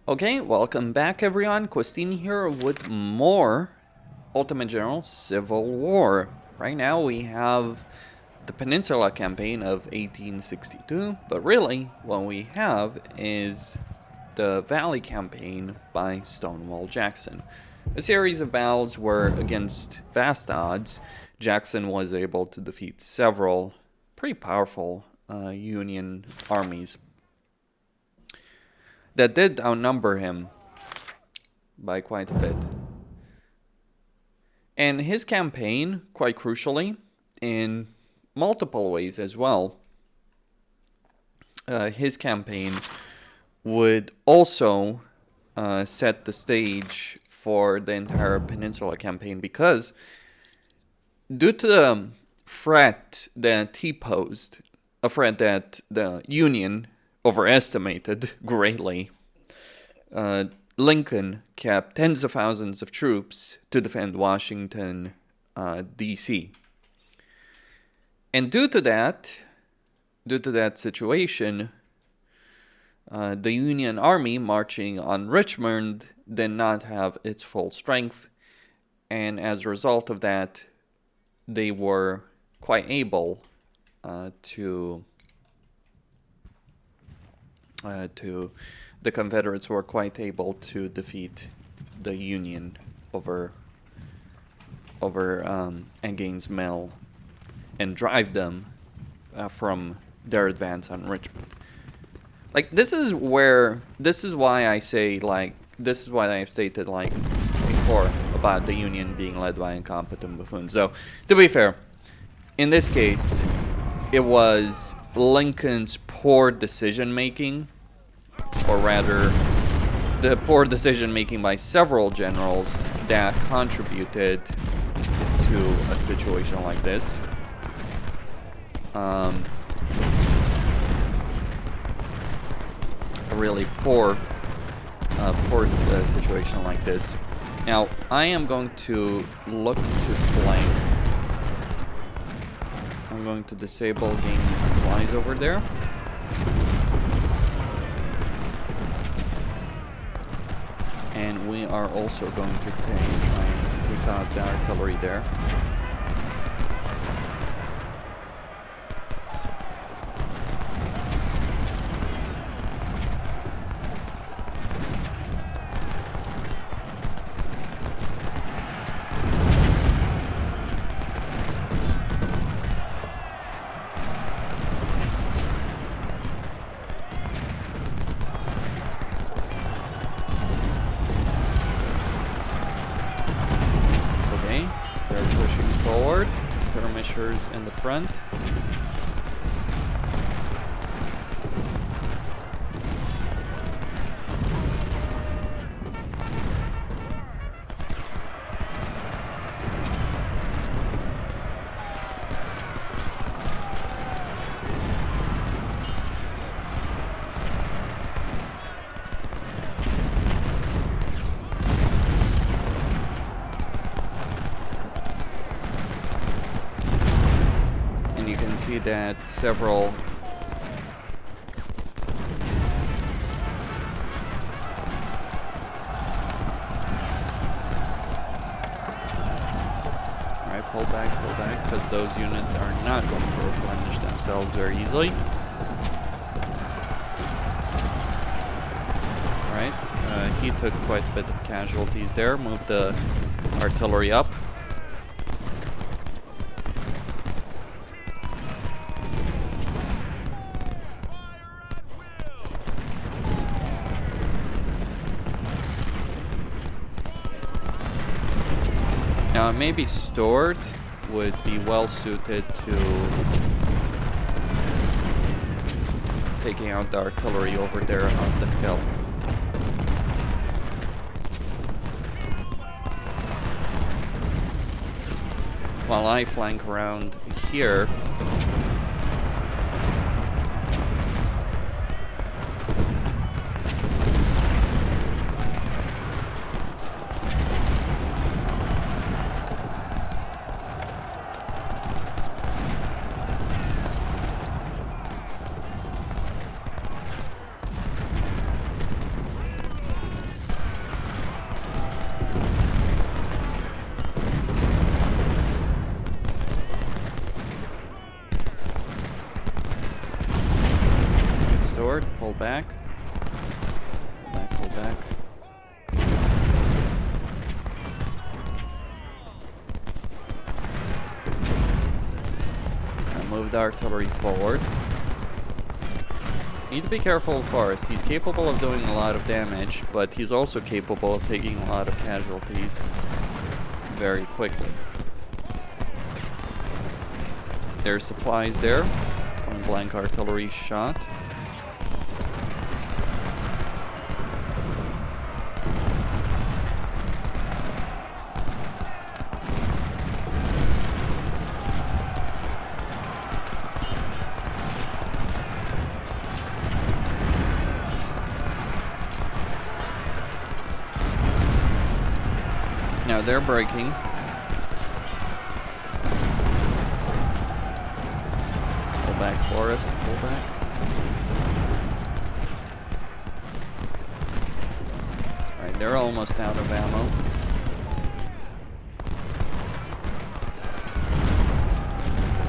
Okay, welcome back everyone. Costin here with more Ultimate General Civil War. Right now we have the Peninsula Campaign of 1862, but really what we have is the Valley Campaign by Stonewall Jackson. A series of battles where, against vast odds, Jackson was able to defeat several pretty powerful Union armies that did outnumber him by quite a bit. And his campaign, quite crucially, in multiple ways as well, his campaign would also set the stage for the entire Peninsula Campaign, because due to the threat that he posed, a threat that the Union overestimated greatly, Lincoln kept tens of thousands of troops to defend Washington, D.C. And due to that situation, the Union Army marching on Richmond did not have its full strength, and as a result of that, they were quite able the Confederates were quite able to defeat the Union over Again's Mill and drive them from their advance on Richmond. Like, this is why I've stated before about the Union being led by incompetent buffoons. So, to be fair, in this case, it was Lincoln's poor decision making, or rather, the poor decision making by several generals that contributed to a situation like this. A really poor situation like this. Now, I am going to look to flank. I'm going to disable gaining supplies over there. And we are also going to try and take out the artillery there. In the front. See that several Alright, pull back, because those units are not going to replenish themselves very easily. Alright, he took quite a bit of casualties there, moved the artillery up. Now, maybe Stewart would be well suited to taking out the artillery over there on the hill. While I flank around here. pull back. Pull back, pull back. Now move the artillery forward. Need to be careful of Forrest. He's capable of doing a lot of damage, but he's also capable of taking a lot of casualties very quickly. There's supplies there. Point blank artillery shot. Now they're breaking. Pull back, Forrest. Pull back. Alright, they're almost out of ammo.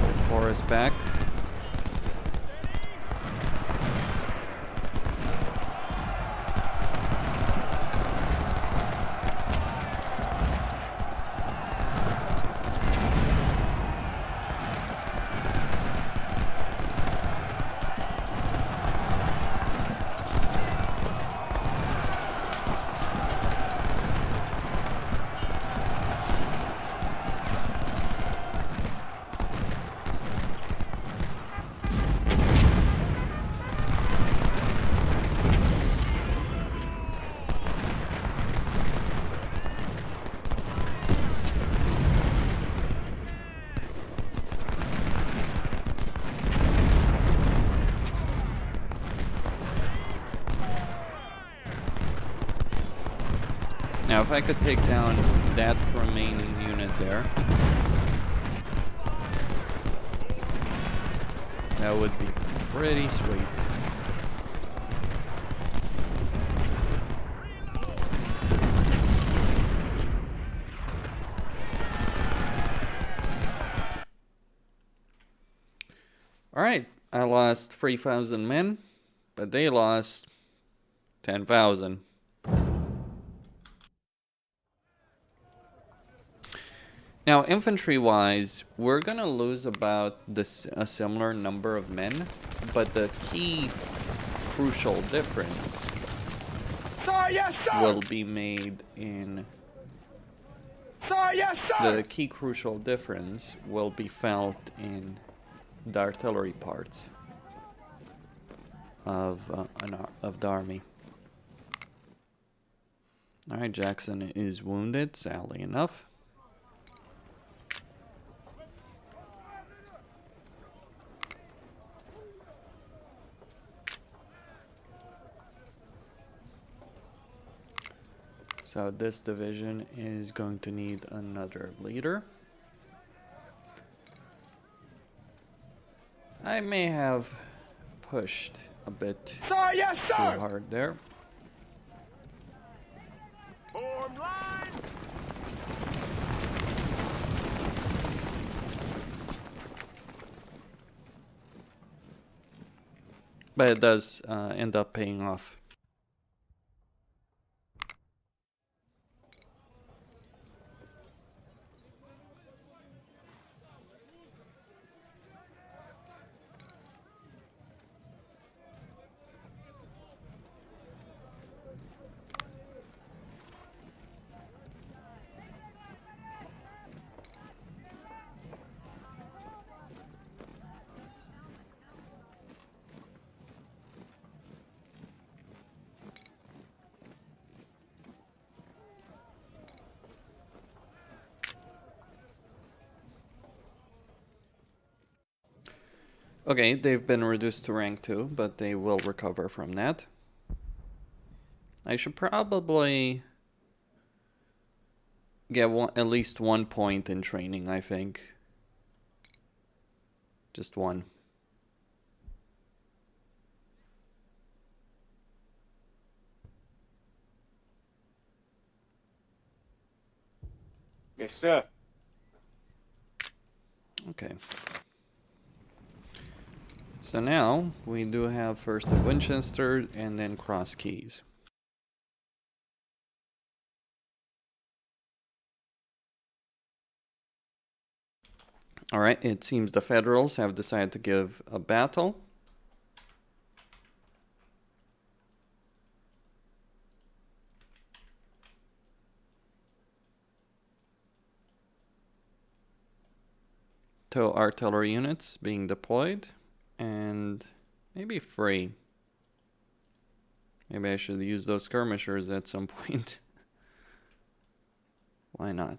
Pull Forrest back. Now if I could take down that remaining unit there, that would be pretty sweet. Alright, I lost 3,000 men, but they lost 10,000. Now, infantry-wise, we're gonna lose about a similar number of men, but the key crucial difference will be made in... The key crucial difference will be felt in the artillery parts of the army. Alright, Jackson is wounded, sadly enough. So this division is going to need another leader. I may have pushed a bit too hard there. Form line. But it does end up paying off. Okay, they've been reduced to rank 2, but they will recover from that. I should probably get at least 1 point in training, I think. Just one. Yes, sir. Okay. So now we do have first the Winchester and then cross keys. Alright, it seems the Federals have decided to give a battle. Two artillery units being deployed, and maybe free. Maybe I should use those skirmishers at some point. Why not?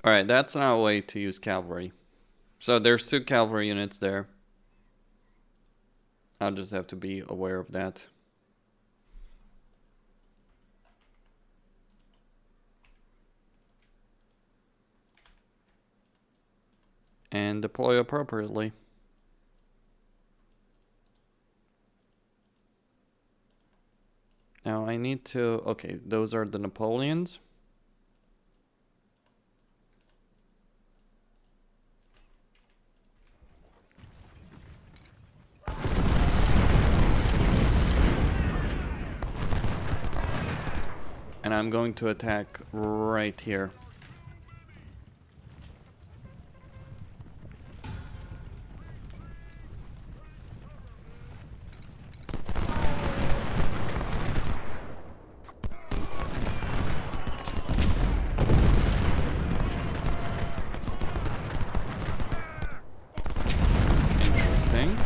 Alright, that's not a way to use cavalry. So there's 2 cavalry units there. I'll just have to be aware of that. And deploy appropriately. Now I need to... Okay, those are the Napoleons. And I'm going to attack right here. Interesting.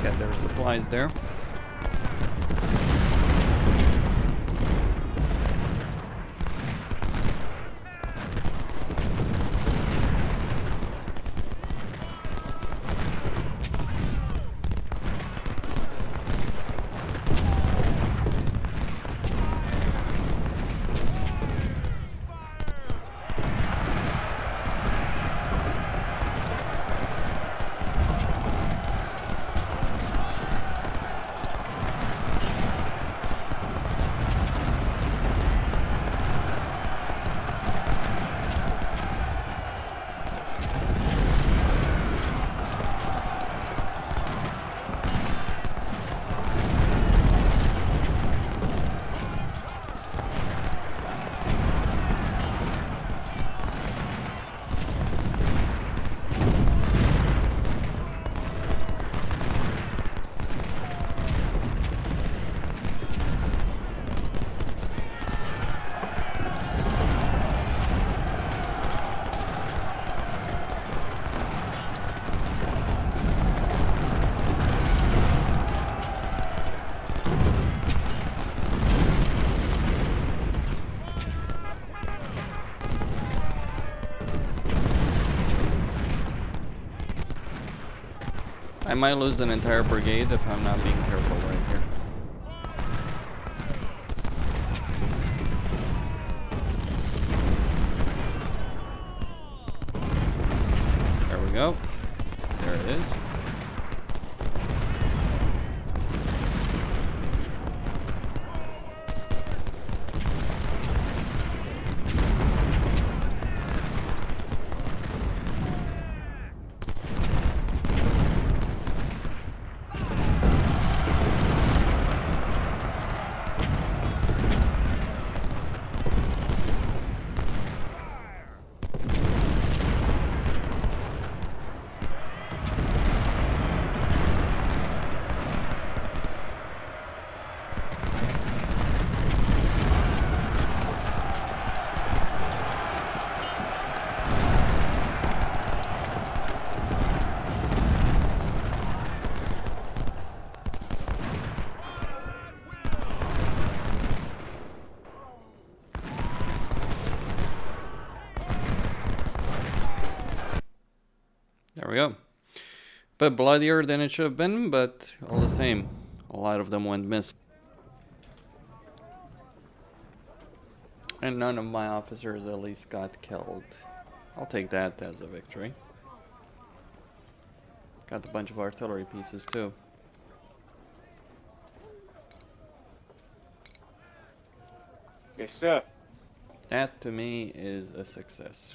Get their supplies there. I might lose an entire brigade if I'm not being careful right here. There we go. we go. Bit bloodier than it should have been, but all the same, a lot of them went missing. And none of my officers at least got killed. I'll take that as a victory. Got a bunch of artillery pieces too. Yes, sir. That to me is a success.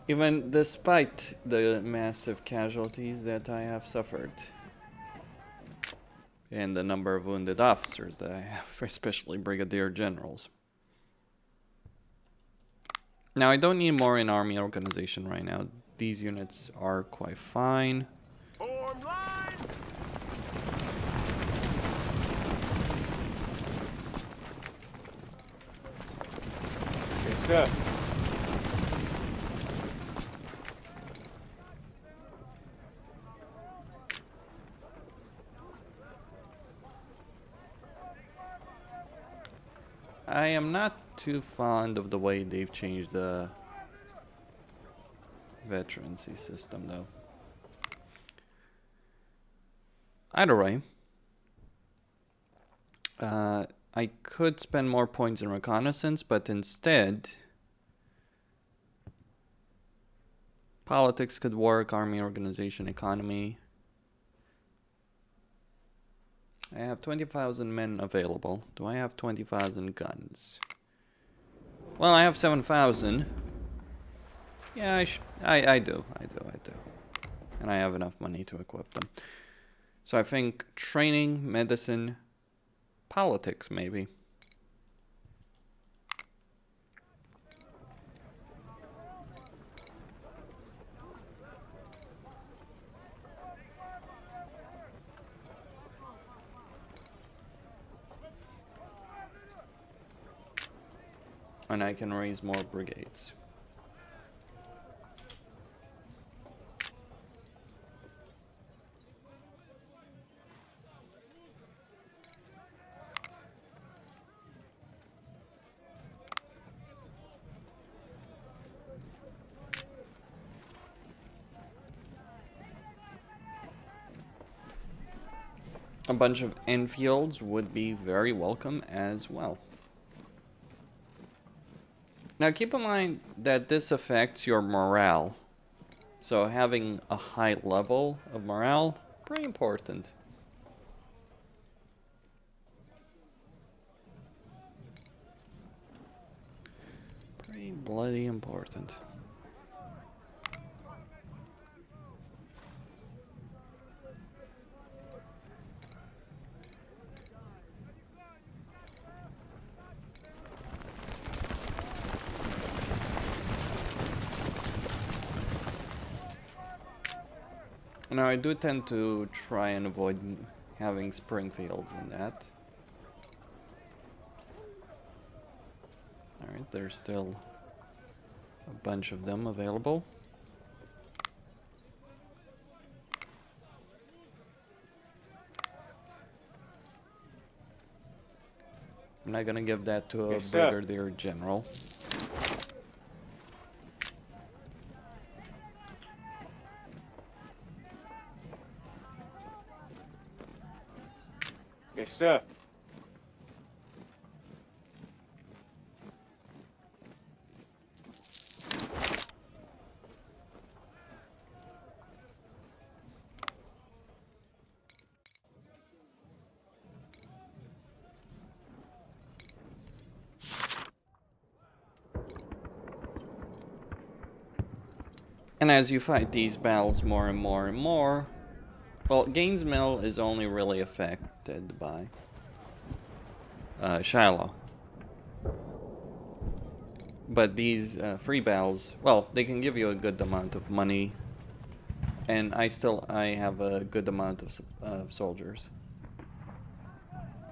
Even despite the massive casualties that I have suffered. And the number of wounded officers that I have, especially brigadier generals. Now I don't need more in army organization right now. These units are quite fine. Form line. Yes, sir. I am not too fond of the way they've changed the veterancy system though. Either way, I could spend more points in reconnaissance, but instead politics could work, army organization, economy. I have 20,000 men available. Do I have 20,000 guns? Well, I have 7,000. Yeah, I do. And I have enough money to equip them. So I think training, medicine, politics maybe. And I can raise more brigades. A bunch of Enfields would be very welcome as well. Now keep in mind that this affects your morale. So having a high level of morale, pretty important. Pretty bloody important. Now I do tend to try and avoid having Springfields in that. Alright, there's still a bunch of them available. I'm not gonna give that to a brigadier general. Yes, sir. And as you fight these battles more and more and more, well, Gaines Mill is only really affected by Shiloh. But these free battles, well, they can give you a good amount of money, and I have a good amount of soldiers.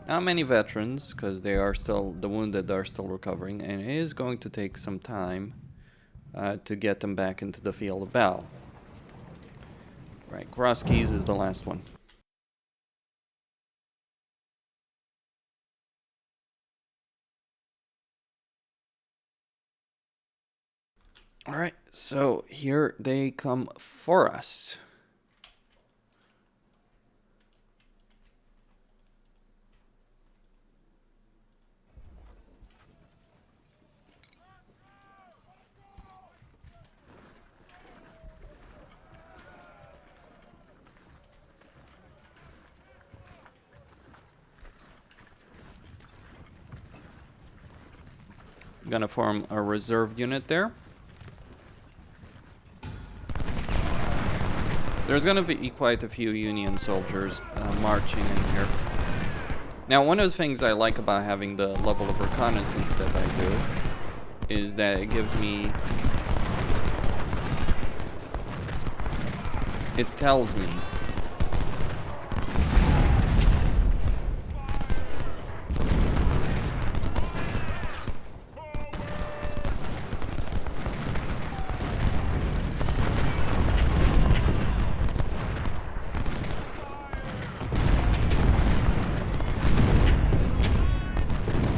Not many veterans, because the wounded are still recovering, and it is going to take some time to get them back into the field of battle. Right, Cross Keys is the last one. Alright, so here they come for us. Gonna form a reserve unit there. There's gonna be quite a few Union soldiers marching in here. Now, one of the things I like about having the level of reconnaissance that I do is that it gives me... It tells me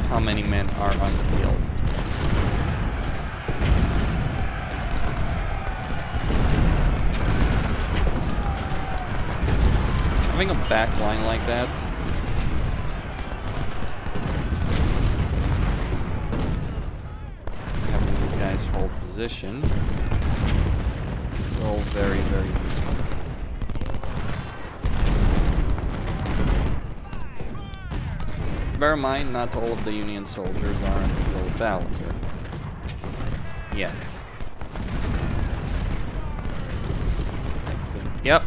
how many men are on the field. Having a back line like that having these guys hold position is all very, very useful. Bear in mind, not all of the Union soldiers are in the field of battle here. Yet. I think. Yep.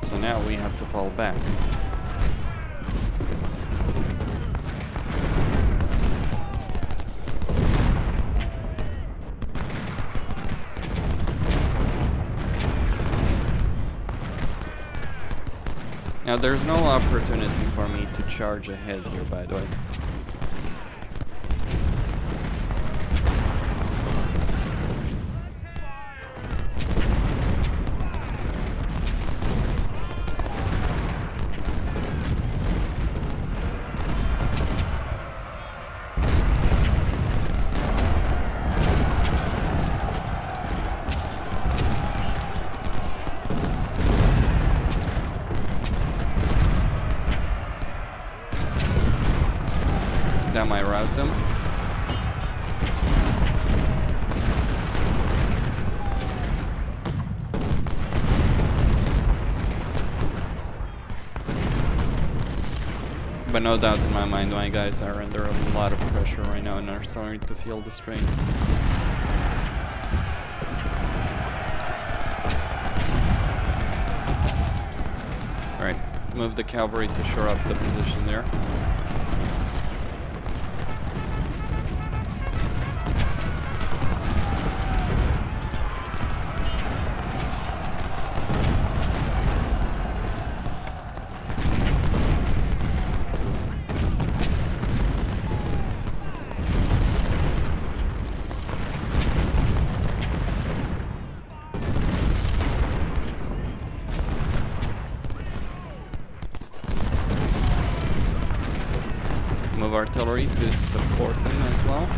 So now we have to fall back. Now, there's no opportunity for me to charge ahead here, by the way. That might route them. But no doubt in my mind, my guys are under a lot of pressure right now and are starting to feel the strain. Alright, move the cavalry to shore up the position there. Artillery to support them as well.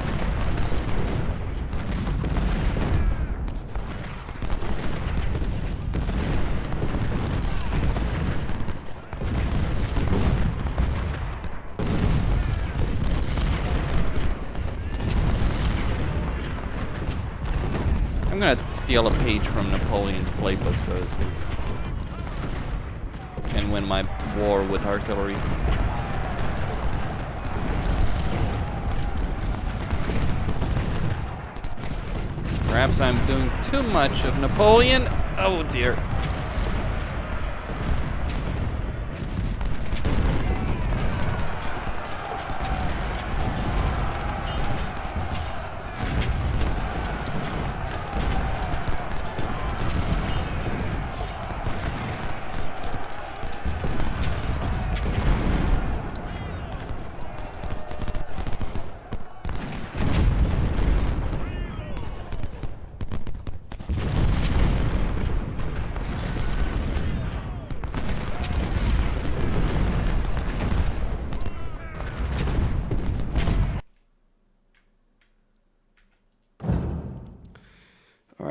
I'm gonna steal a page from Napoleon's playbook, so to speak, and win my war with artillery. Perhaps I'm doing too much of Napoleon. Oh dear.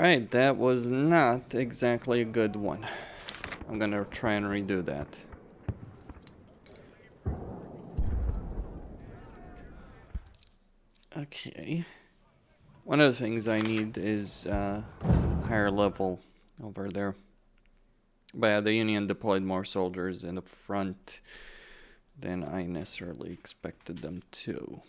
Alright, that was not exactly a good one. I'm gonna try and redo that. Okay. One of the things I need is higher level over there. But yeah, the Union deployed more soldiers in the front than I necessarily expected them to.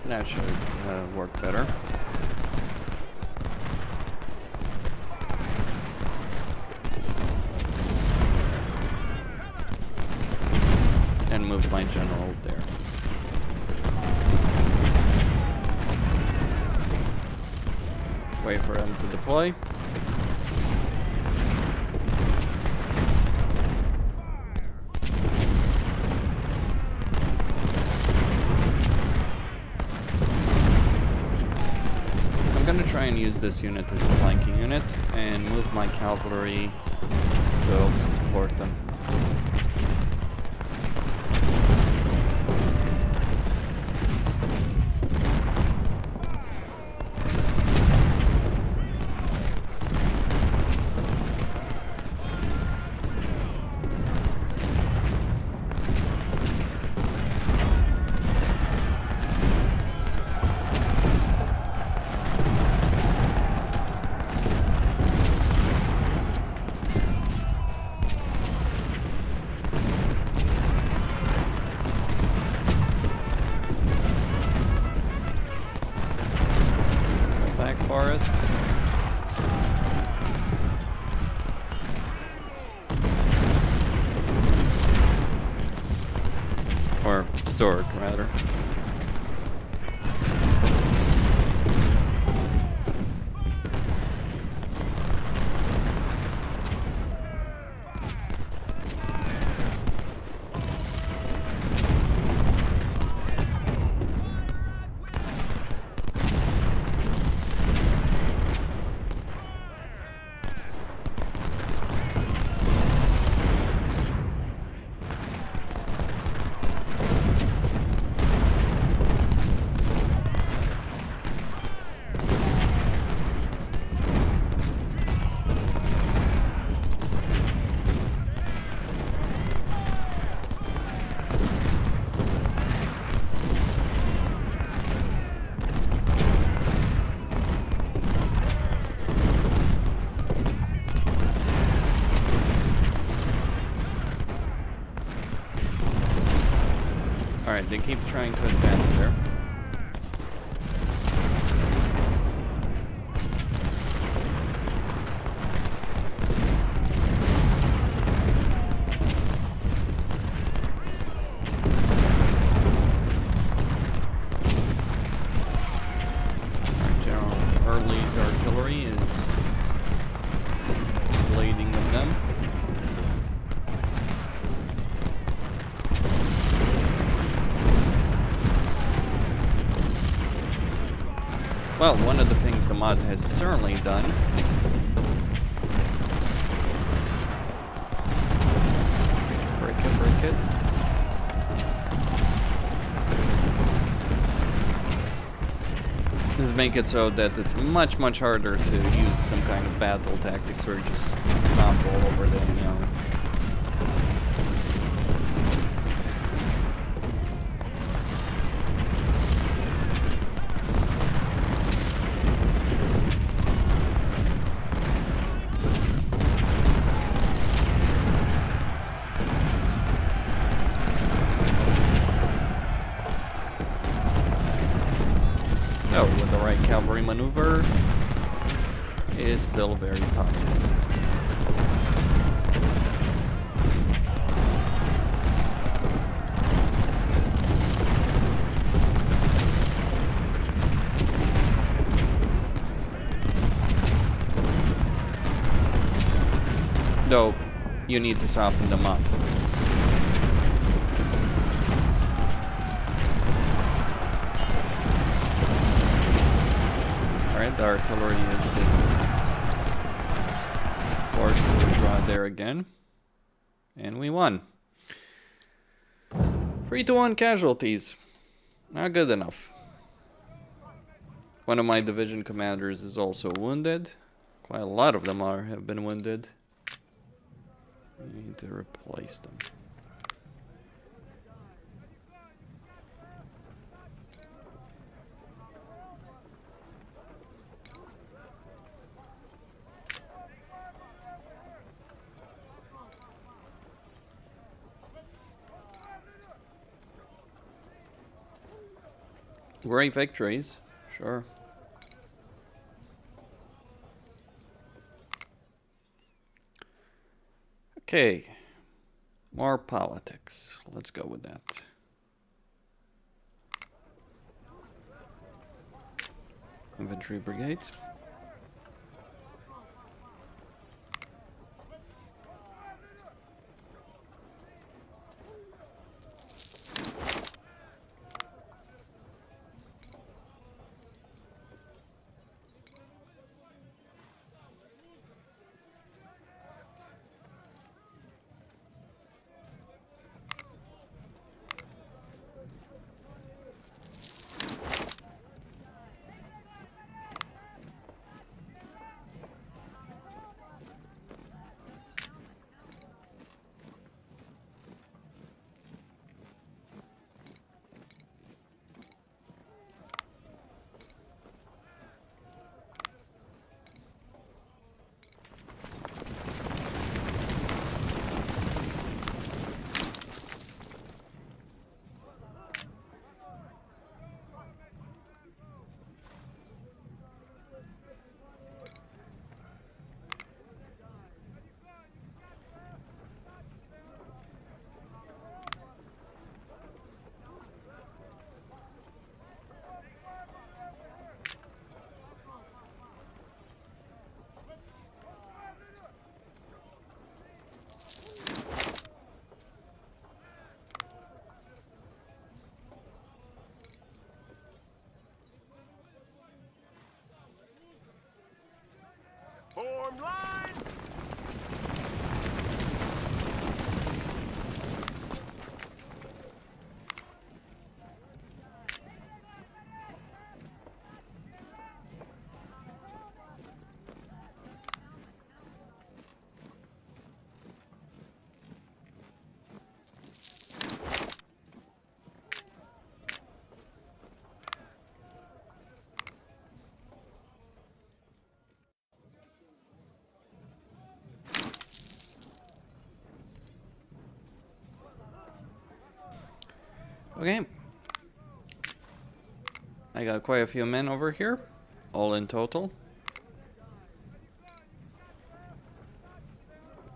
That should work better. And move my general there. Wait for him to deploy. Try and use this unit as a flanking unit and move my cavalry to also support them. Forest. Or sword, rather. Alright, they keep trying to advance there. General Early's artillery is blading them. Well, one of the things the mod has certainly done break it. Is make it so that it's much harder to use some kind of battle tactics or just stomp all over the enemy army. Oh, with the right cavalry maneuver, is still very possible. Though, you need to soften them up. Alright, the artillery has been forced to withdraw there again. And we won. 3-1 casualties. Not good enough. One of my division commanders is also wounded. Quite a lot of them have been wounded. We need to replace them. Great victories, sure. Okay, more politics. Let's go with that. Infantry brigades. Form line! Okay. I got quite a few men over here, all in total.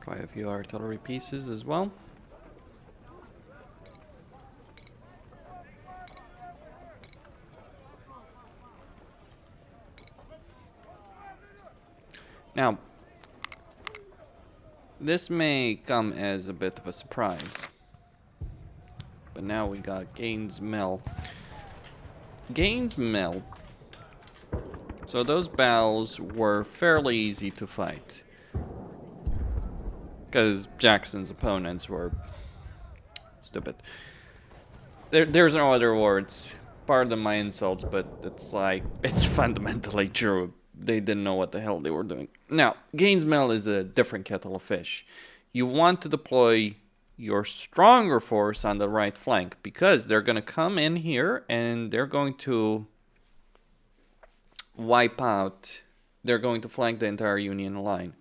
Quite a few artillery pieces as well. Now, this may come as a bit of a surprise, but now we got Gaines Mill. Gaines Mill. So those battles were fairly easy to fight, because Jackson's opponents were stupid. There's no other words. Pardon my insults, but it's like, it's fundamentally true. They didn't know what the hell they were doing. Now, Gaines Mill is a different kettle of fish. You want to deploy your stronger force on the right flank, because they're going to come in here and they're going to wipe out, they're going to flank the entire Union line.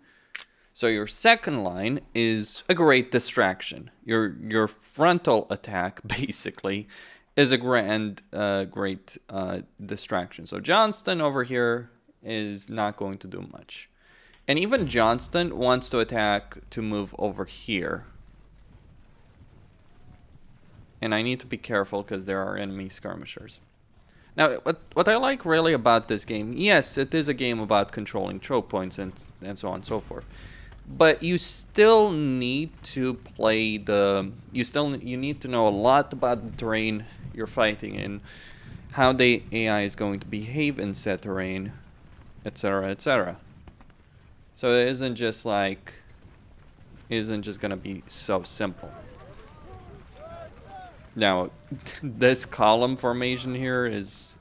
So your second line is a great distraction. Your frontal attack, basically, is a great distraction. So Johnston over here is not going to do much. And even Johnston wants to attack to move over here. And I need to be careful because there are enemy skirmishers. Now, what I like really about this game, yes, it is a game about controlling choke points and so on and so forth. But you still need to play the... You need to know a lot about the terrain you're fighting in, how the AI is going to behave in said terrain, etc., etc. So it isn't just like... It isn't just gonna be so simple. Now, this column formation here is...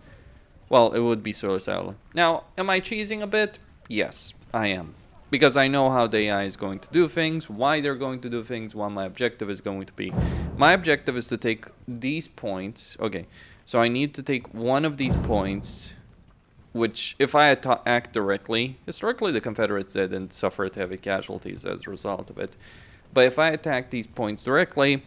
Well, it would be suicidal. Now, am I cheesing a bit? Yes, I am. Because I know how the AI is going to do things, why they're going to do things, what my objective is going to be. My objective is to take these points. Okay, so I need to take one of these points, which, if I act directly, historically the Confederates didn't suffer heavy casualties as a result of it. But if I attack these points directly...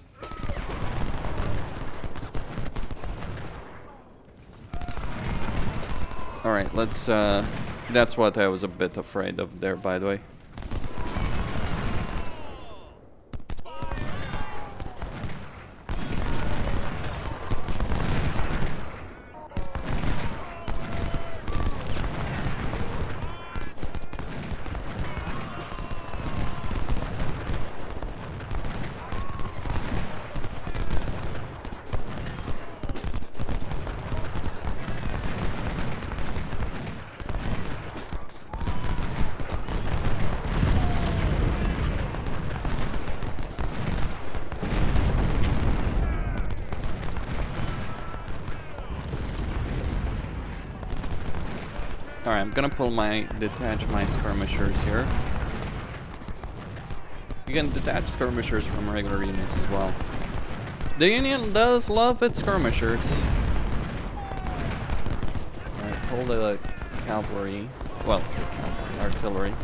Alright, let's, that's what I was a bit afraid of there, by the way. Alright, I'm gonna detach my skirmishers here. You can detach skirmishers from regular units as well. The Union does love its skirmishers. Alright, pull the cavalry. Well, the cavalry, artillery.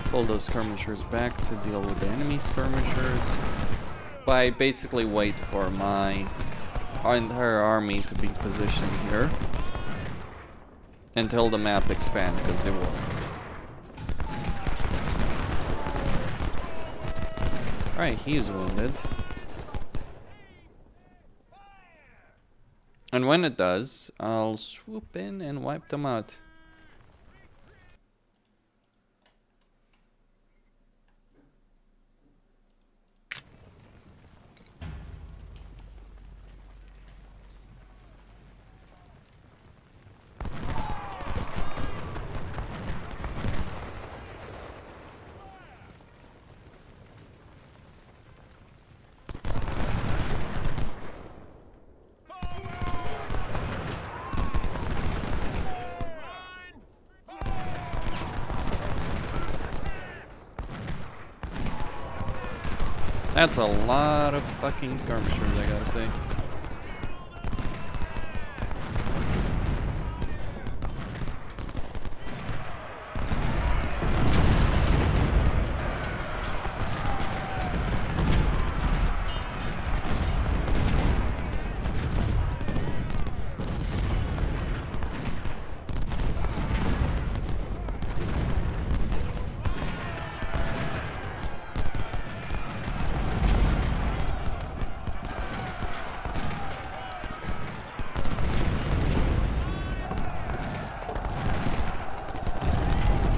Pull those skirmishers back to deal with the enemy skirmishers. But I basically wait for my entire army to be positioned here until the map expands, because it will. Alright, he's wounded. And when it does, I'll swoop in and wipe them out. That's a lot of fucking skirmishers, I gotta say.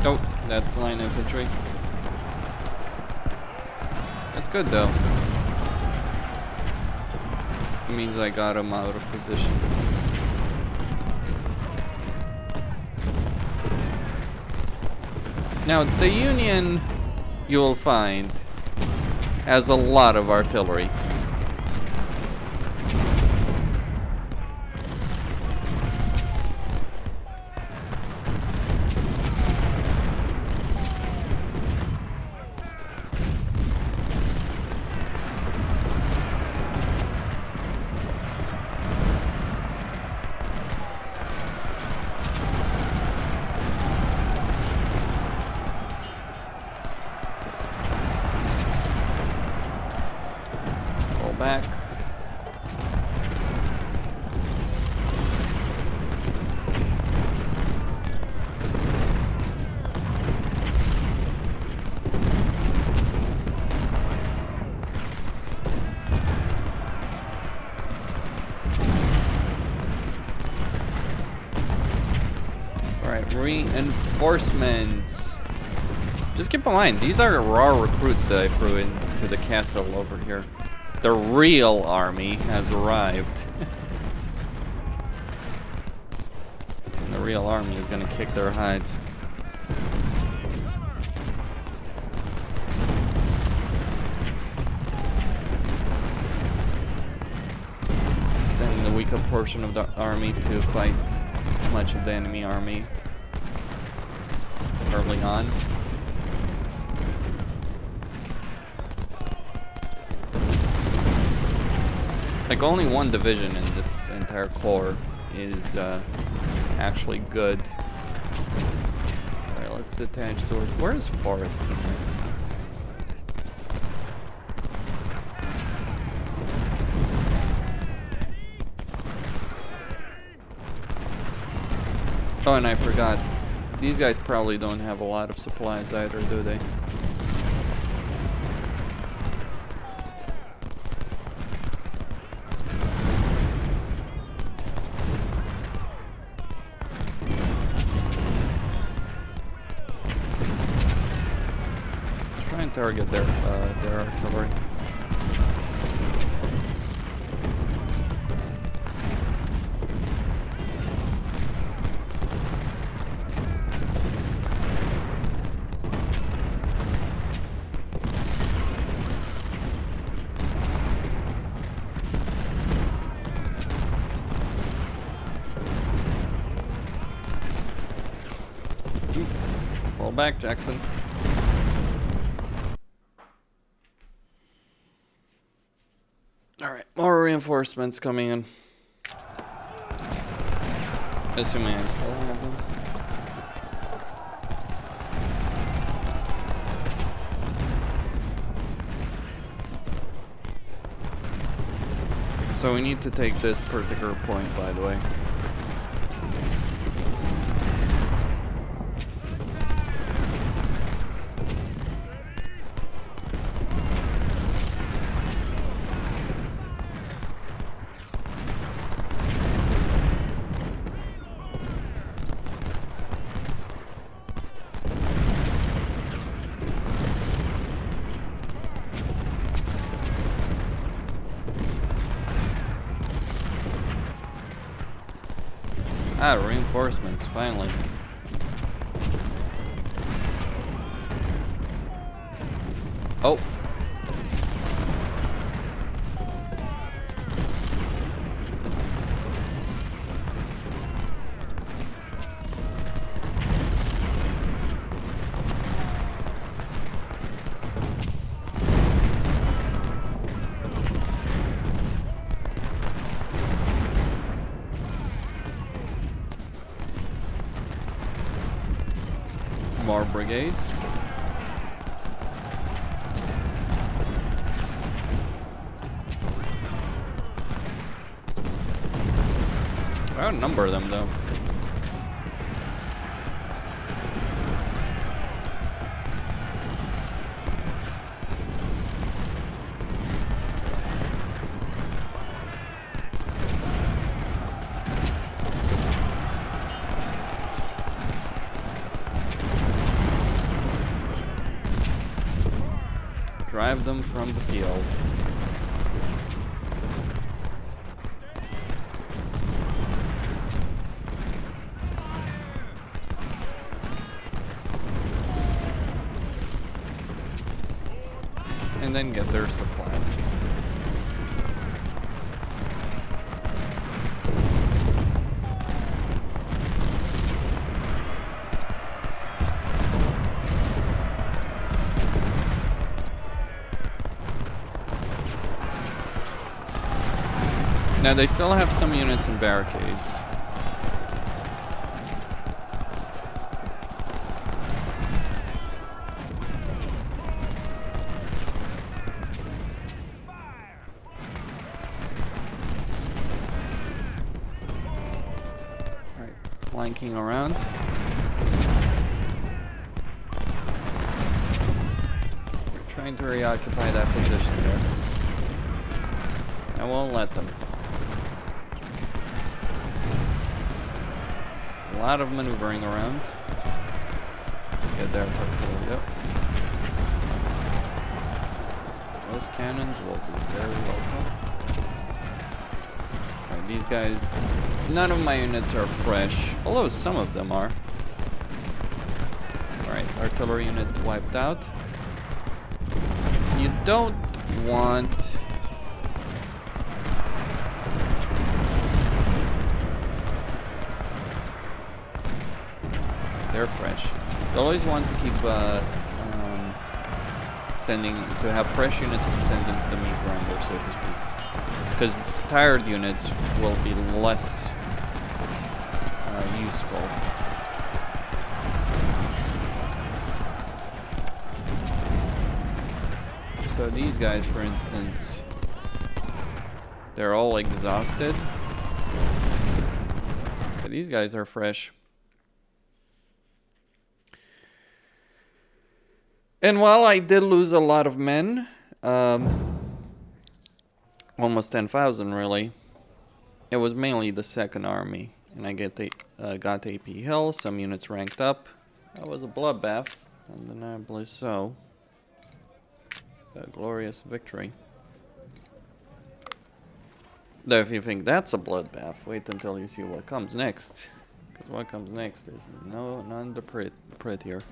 Oh, that's line infantry. That's good though. It means I got him out of position. Now the Union you will find has a lot of artillery. Back. Alright, reinforcements. Just keep in mind, these are raw recruits that I threw into the cattle over here. The real army has arrived. And the real army is gonna kick their hides. Sending the weaker portion of the army to fight much of the enemy army early on. Like, only one division in this entire corps is actually good. Alright, let's detach swords. Where is Forest in there? Oh, and I forgot. These guys probably don't have a lot of supplies either, do they? Target their artillery. Fall back, Jackson. Alright, more reinforcements coming in. Assuming I still have them. So we need to take this particular point, by the way. Ah, reinforcements, finally. Oh. More brigades. I outnumber them though. Drive them from the field. their supplies. Now they still have some units in barricades. Alright, flanking around. We're trying to reoccupy that position there. I won't let them. A lot of maneuvering around. Let's get there quickly. Yep. Those cannons will be very welcome. Alright, these guys, none of my units are fresh, although some of them are. Alright, artillery unit wiped out. You don't want... They're fresh. You always want to keep to have fresh units to send into the meat grinder, so to speak. Because tired units will be less useful. So these guys, for instance, they're all exhausted. But these guys are fresh. And while I did lose a lot of men, almost 10,000 really, it was mainly the second army. And I got AP Hill, some units ranked up. That was a bloodbath, undeniably so. A glorious victory. Though if you think that's a bloodbath, wait until you see what comes next. Because what comes next is none the prettier.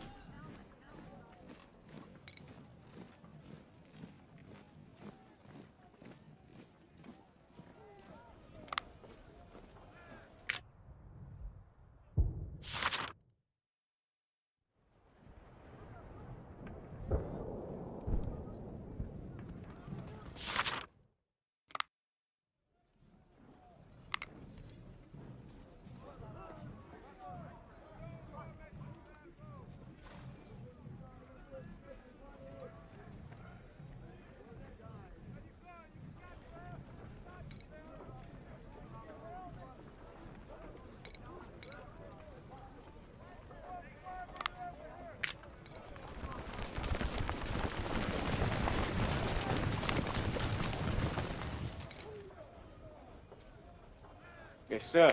Yes, sir.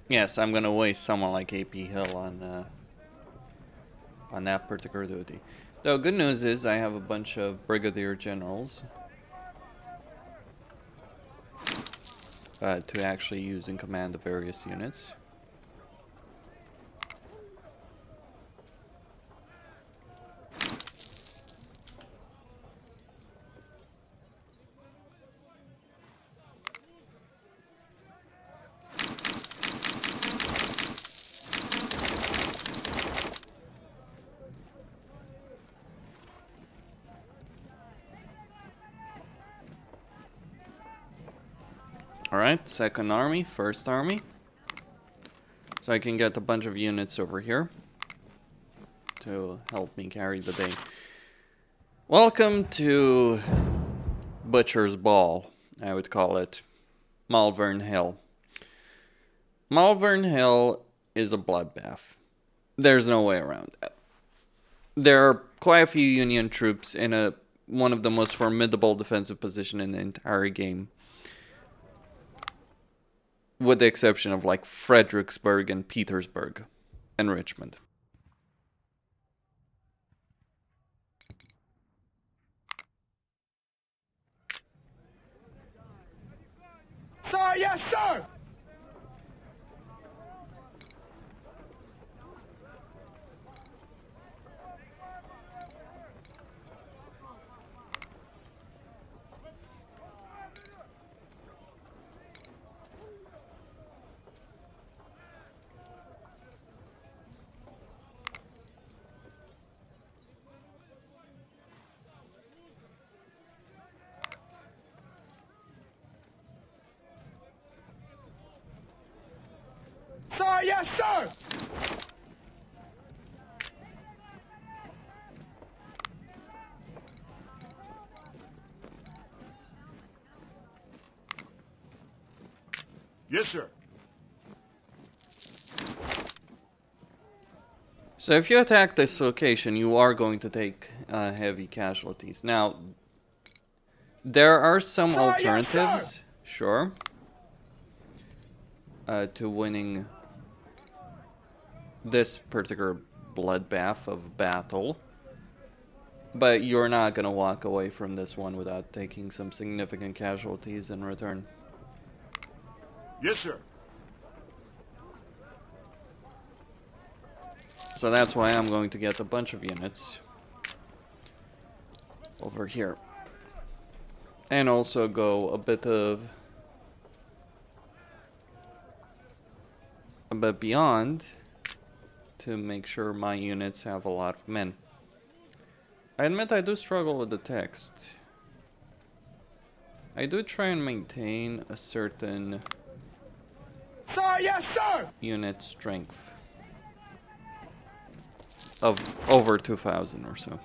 Yes, I'm gonna waste someone like AP Hill on that particular duty. Though good news is I have a bunch of brigadier generals to actually use in command of various units. Alright, second army, first army. So I can get a bunch of units over here to help me carry the day. Welcome to Butcher's Ball, I would call it. Malvern Hill. Malvern Hill is a bloodbath. There's no way around that. There are quite a few Union troops in one of the most formidable defensive positions in the entire game. With the exception of like Fredericksburg and Petersburg and Richmond. Sir, yes, sir! Sir, yes, sir! Yes, sir. So if you attack this location, you are going to take heavy casualties. Now, there are some alternatives, sure, to winning this particular bloodbath of battle. But you're not going to walk away from this one without taking some significant casualties in return. Yes, sir. So that's why I'm going to get a bunch of units over here. And also go a bit beyond to make sure my units have a lot of men. I admit I do struggle with the text. I do try and maintain a certain Sir, yes, sir! unit strength of over 2,000 or so.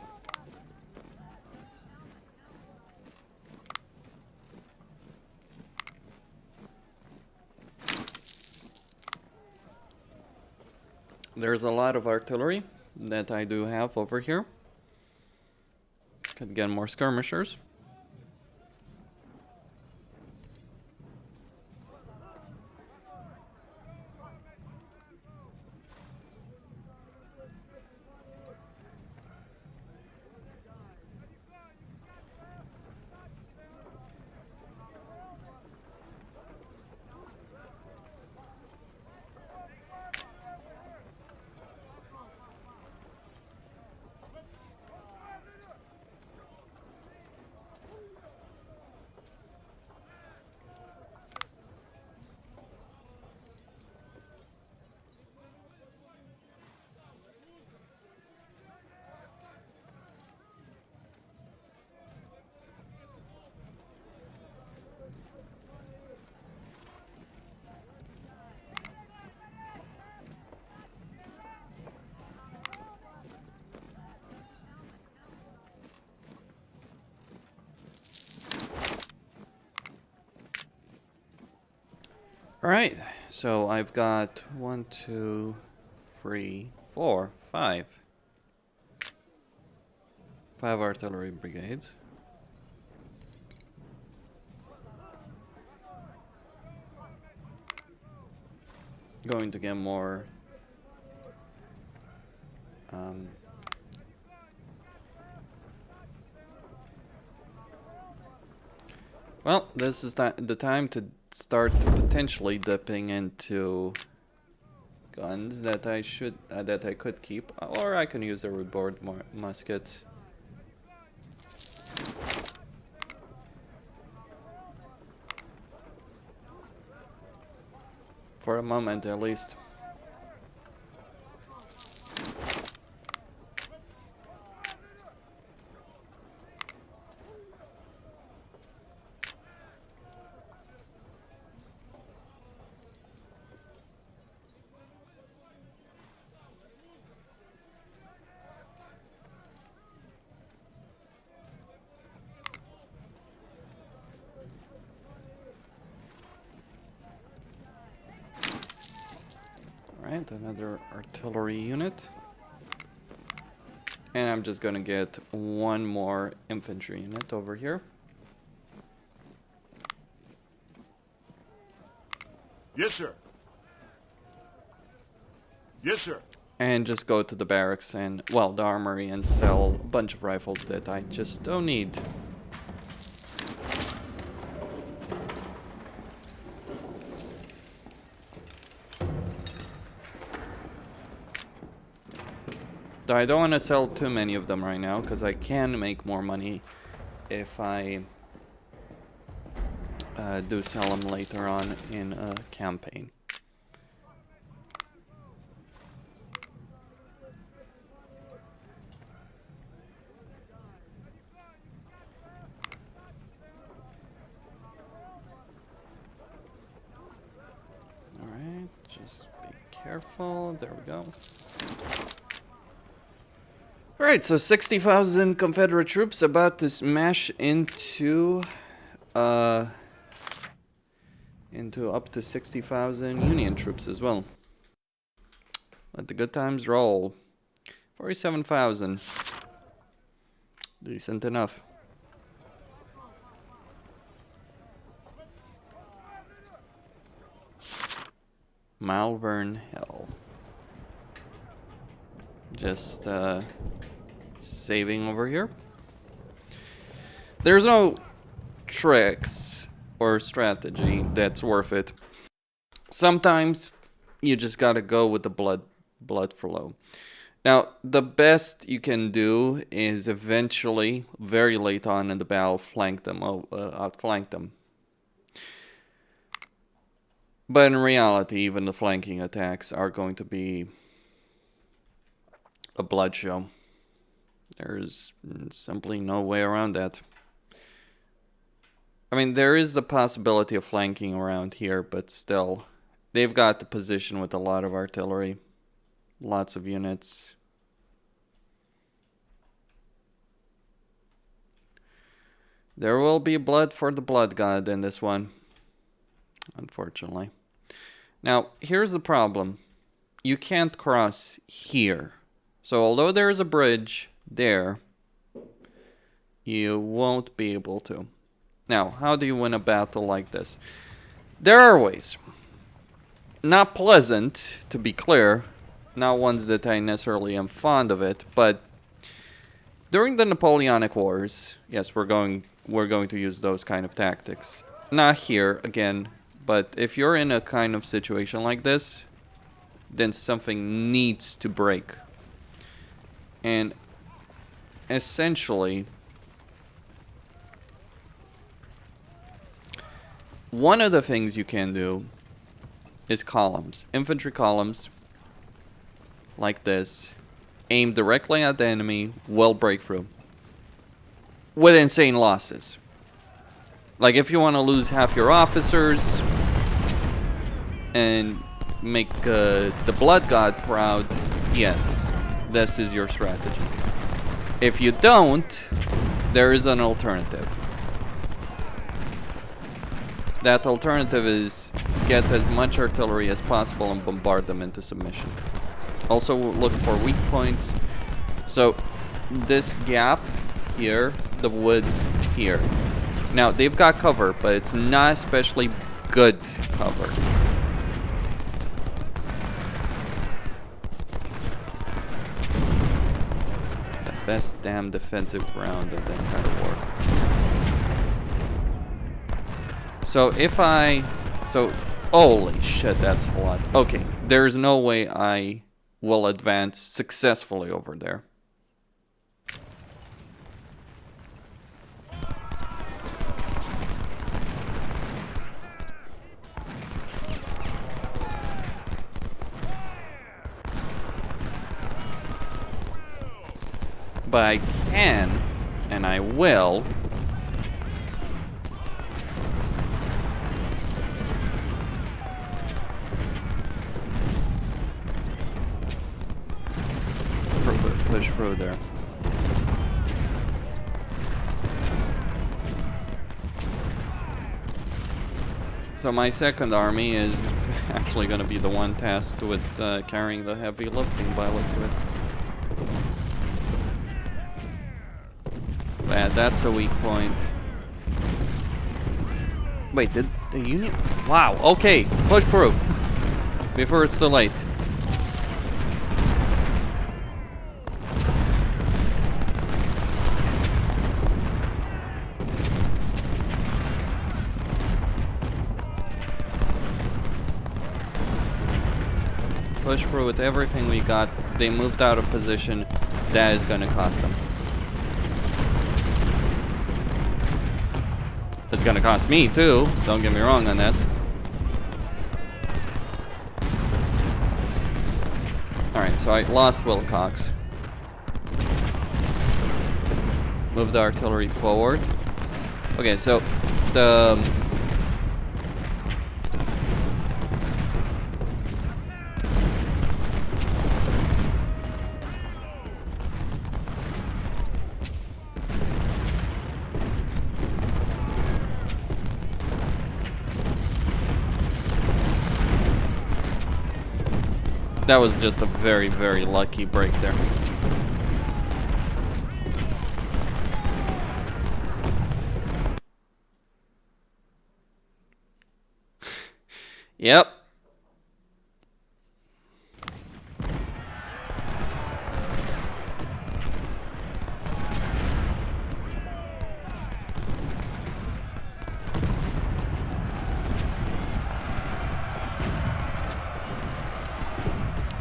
There's a lot of artillery that I do have over here. Could get more skirmishers. Alright, so I've got 1, 2, 3, 4, 5. 5 artillery brigades. Going to get more well, this is the time to start potentially dipping into guns that I could keep, or I can use a reboard musket. For a moment, at least. Alright, another artillery unit. And I'm just gonna get one more infantry unit over here. Yes, sir. Yes, sir. And just go to the barracks and, well, the armory and sell a bunch of rifles that I just don't need. Though I don't want to sell too many of them right now, because I can make more money if I do sell them later on in a campaign. Alright, just be careful. There we go. Alright, so 60,000 Confederate troops about to smash into up to 60,000 Union troops as well. Let the good times roll. 47,000. Decent enough. Malvern Hill. Just saving over here. There's no tricks or strategy that's worth it. Sometimes you just gotta go with the blood flow. Now, the best you can do is eventually, very late on in the battle, outflank them. But in reality, even the flanking attacks are going to be a blood show. There's simply no way around that. I mean, there is the possibility of flanking around here, but still, they've got the position with a lot of artillery, lots of units. There will be blood for the blood god in this one, unfortunately. Now, here's the problem. You can't cross here. So although there is a bridge there, you won't be able to. Now, how do you win a battle like this? There are ways. Not pleasant, to be clear. Not ones that I necessarily am fond of it, but during the Napoleonic Wars, yes, we're going to use those kind of tactics. Not here, again, but if you're in a kind of situation like this, then something needs to break. And essentially, one of the things you can do is columns. Infantry columns, like this, aimed directly at the enemy, will break through. With insane losses. Like, if you want to lose half your officers and make the blood god proud, yes, this is your strategy. If you don't, there is an alternative. That alternative is get as much artillery as possible and bombard them into submission. Also look for weak points. So this gap here, the woods here. Now they've got cover, but it's not especially good cover. The best damn defensive ground of the entire war. So if holy shit, that's a lot. Okay, there's no way I will advance successfully over there. But I can, and I will, push through there. So my second army is actually going to be the one tasked with carrying the heavy lifting by the looks of it. Bad, that's a weak point. Wait, did the Union... Wow, okay, push through. Before it's too late. Push through with everything we got. They moved out of position. That is gonna cost them. It's gonna cost me too. Don't get me wrong on that. Alright, so I lost Wilcox. Move the artillery forward. Okay, so the... That was just a very, very lucky break there. Yep.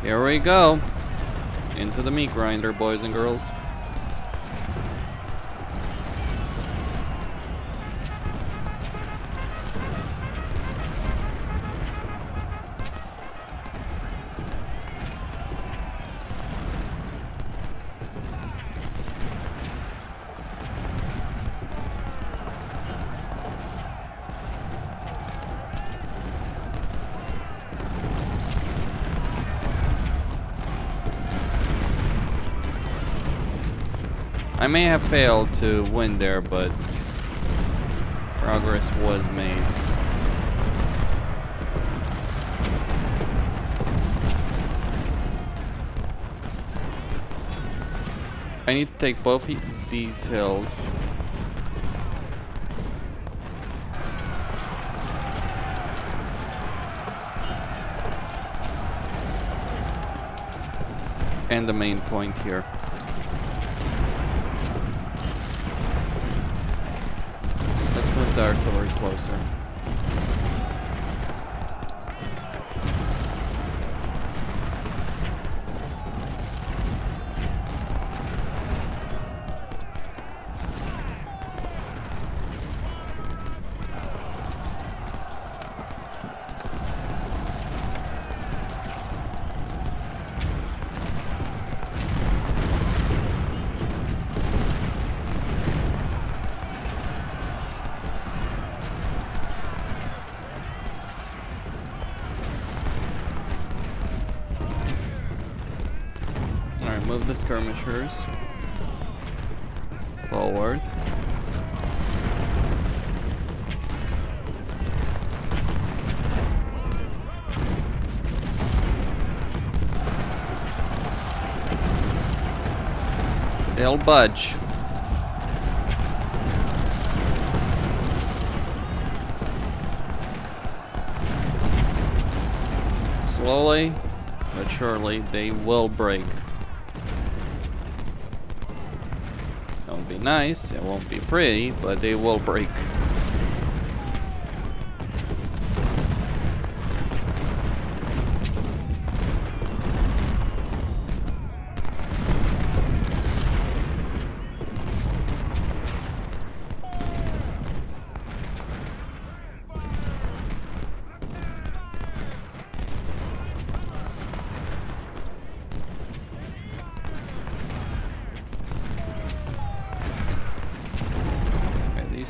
Here we go. Into the meat grinder, boys and girls. I may have failed to win there, but progress was made. I need to take both these hills. And the main point here. The artillery closer. Move the skirmishers forward. They'll budge. Slowly but surely they will break. Won't be nice, it won't be pretty, but they will break.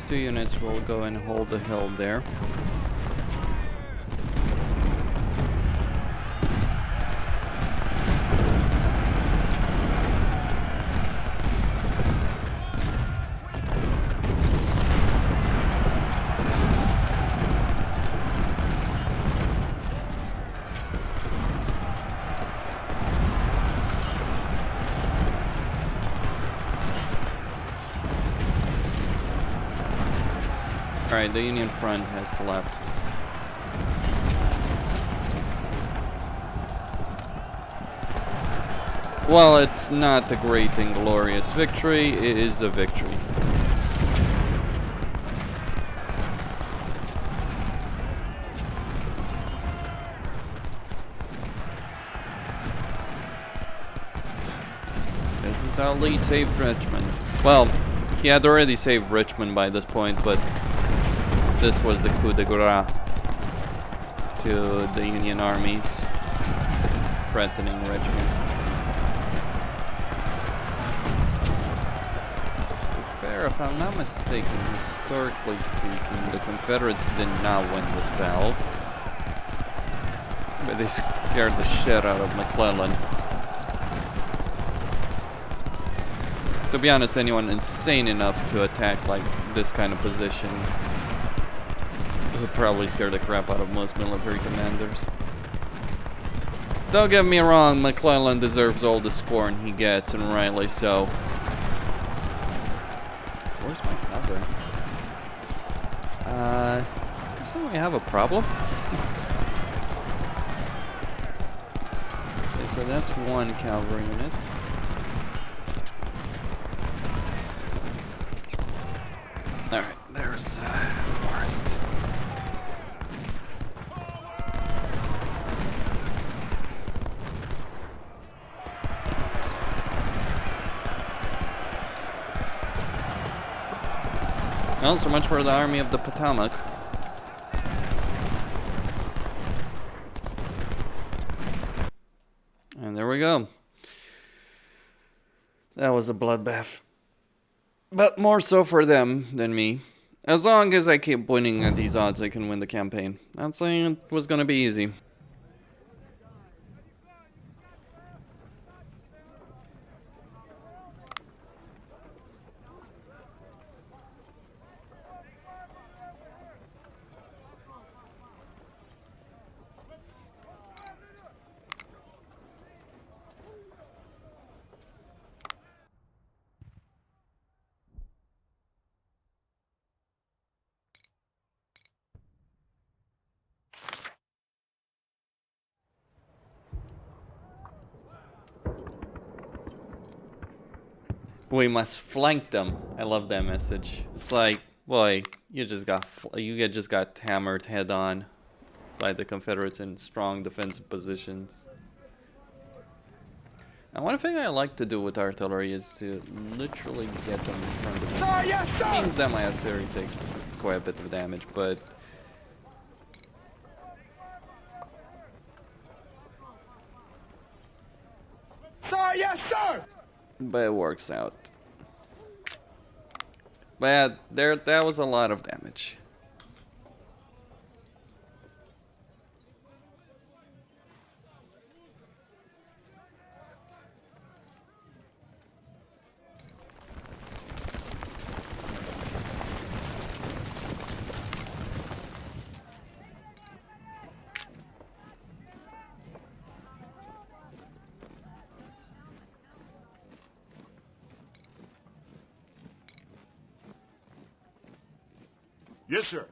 Two units will go and hold the hill there. Alright, the Union front has collapsed. While it's not a great and glorious victory, it is a victory. This is how Lee saved Richmond. Well, he had already saved Richmond by this point, but this was the coup de grace to the Union armies, threatening Richmond. If I'm not mistaken, historically speaking, the Confederates did not win this battle. But they scared the shit out of McClellan. To be honest, anyone insane enough to attack like this kind of position would probably scare the crap out of most military commanders. Don't get me wrong, McClellan deserves all the scorn he gets, and rightly so. Where's my cavalry? Looks like we have a problem. Okay, so that's one cavalry unit. Alright, there's Forest. Well, so much for the Army of the Potomac. And there we go. That was a bloodbath. But more so for them than me. As long as I keep winning at these odds, I can win the campaign. Not saying it was gonna be easy. We must flank them. I love that message. It's like, boy, you just got hammered head on by the Confederates in strong defensive positions. Now, one thing I like to do with artillery is to literally get them in front of them. It means that my artillery takes quite a bit of damage, but but it works out. But yeah, that was a lot of damage. Yes, sir.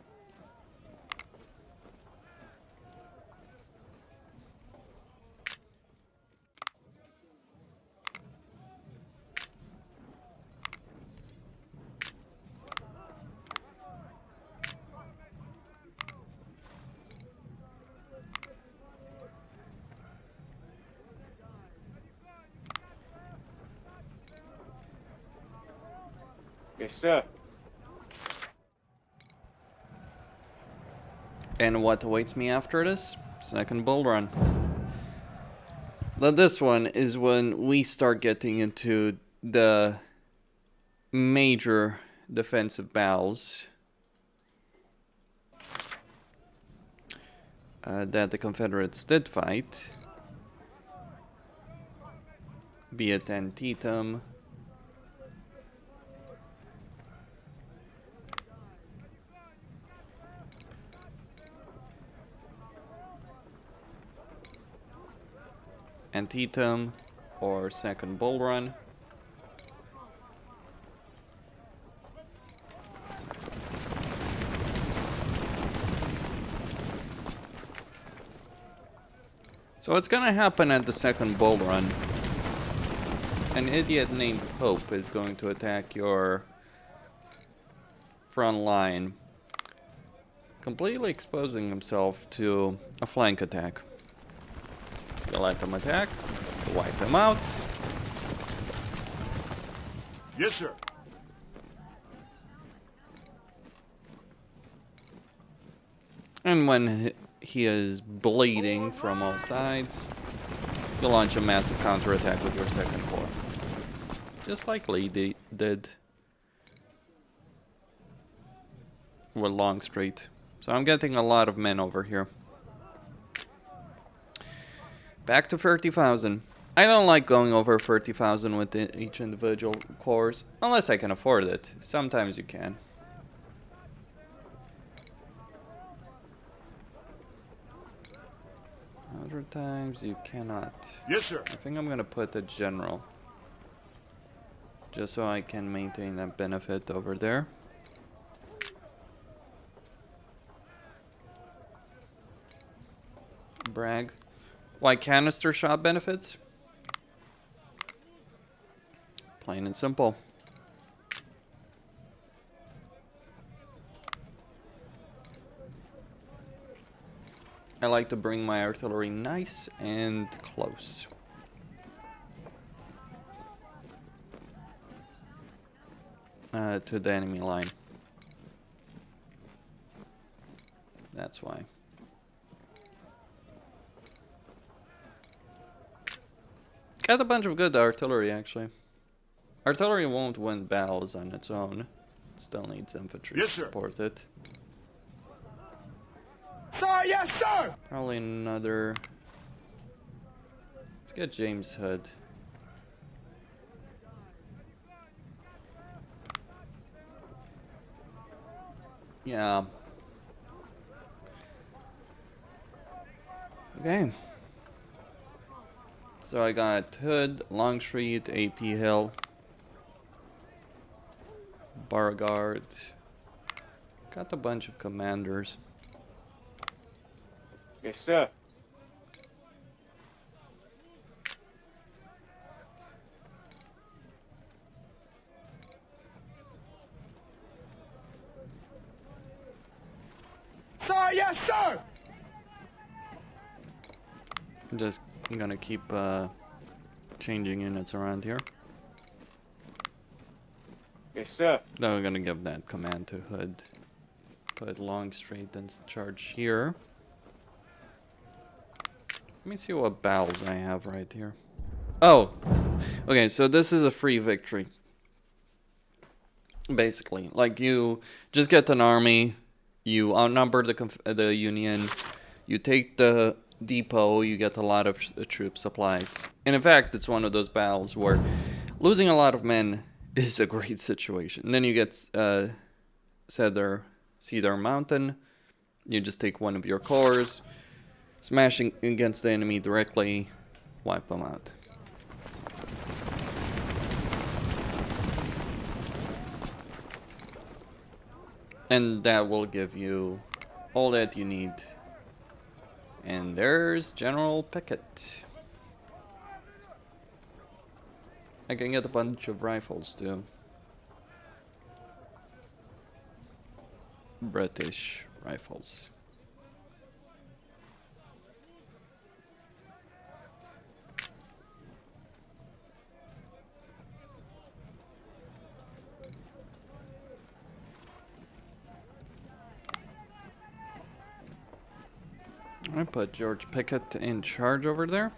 Yes, sir. And what awaits me after this? Second bull run. Now this one is when we start getting into the major defensive battles that the Confederates did fight. Be it Antietam, or Second Bull Run. So what's gonna happen at the second bull run? An idiot named Pope is going to attack your front line, completely exposing himself to a flank attack. You let them attack, you wipe them out. Yes, sir. And when he is bleeding from all sides, you launch a massive counterattack with your second corps. Just like Lee did with Longstreet. So I'm getting a lot of men over here. Back to 30,000. I don't like going over 30,000 with each individual corps, unless I can afford it. Sometimes you can. Other times you cannot. Yes, sir. I think I'm gonna put a general, just so I can maintain that benefit over there. Brag. Why canister shot benefits? Plain and simple. I like to bring my artillery nice and close. To the enemy line. That's why. Got a bunch of good artillery, actually. Artillery won't win battles on its own. It still needs infantry to support it. Sir, yes, sir! Probably another... Let's get James Hood. Yeah. Okay. So I got Hood, Longstreet, AP Hill, Beauregard. Got a bunch of commanders. Yes, sir. Sir, yes, sir! I'm just gonna keep changing units around here. Yes, sir. Then we're gonna give that command to Hood. Put Longstreet in charge here. Let me see what battles I have right here. Oh, okay, so this is a free victory. Basically, like you just get an army, you outnumber the Union, you take the depot, you get a lot of troop supplies. And in fact, it's one of those battles where losing a lot of men is a great situation. And then you get Cedar Mountain, you just take one of your corps, smashing against the enemy directly, wipe them out. And that will give you all that you need. And there's General Pickett. I can get a bunch of rifles too. British rifles. I put George Pickett in charge over there.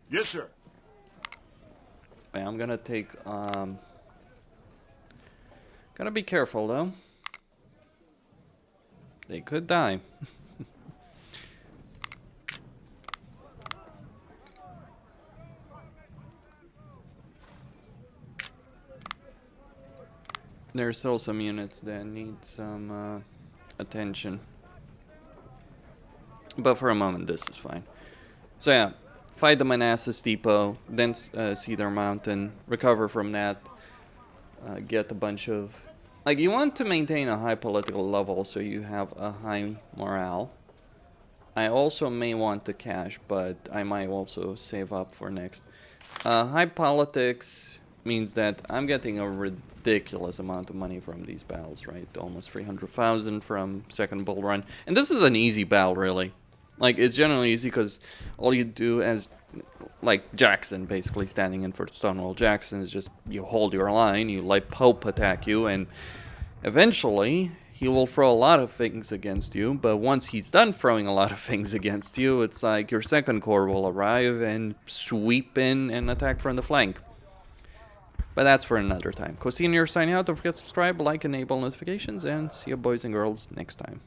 Yes, sir. Wait, I'm gonna take, gotta be careful though. They could die. There's still some units that need some attention. But for a moment, this is fine. So yeah, fight the Manassas Depot, then Cedar Mountain, recover from that, get a bunch of Like, you want to maintain a high political level so you have a high morale. I also may want the cash, but I might also save up for next. High politics means that I'm getting a ridiculous amount of money from these battles, right? Almost 300,000 from second bull run. And this is an easy battle, really. Like, it's generally easy because all you do as, like, Jackson basically standing in for Stonewall Jackson is just you hold your line, you let Pope attack you, and eventually he will throw a lot of things against you. But once he's done throwing a lot of things against you, it's like your second corps will arrive and sweep in and attack from the flank. But that's for another time. Costin here signing out. Don't forget to subscribe, like, enable notifications, and see you boys and girls next time.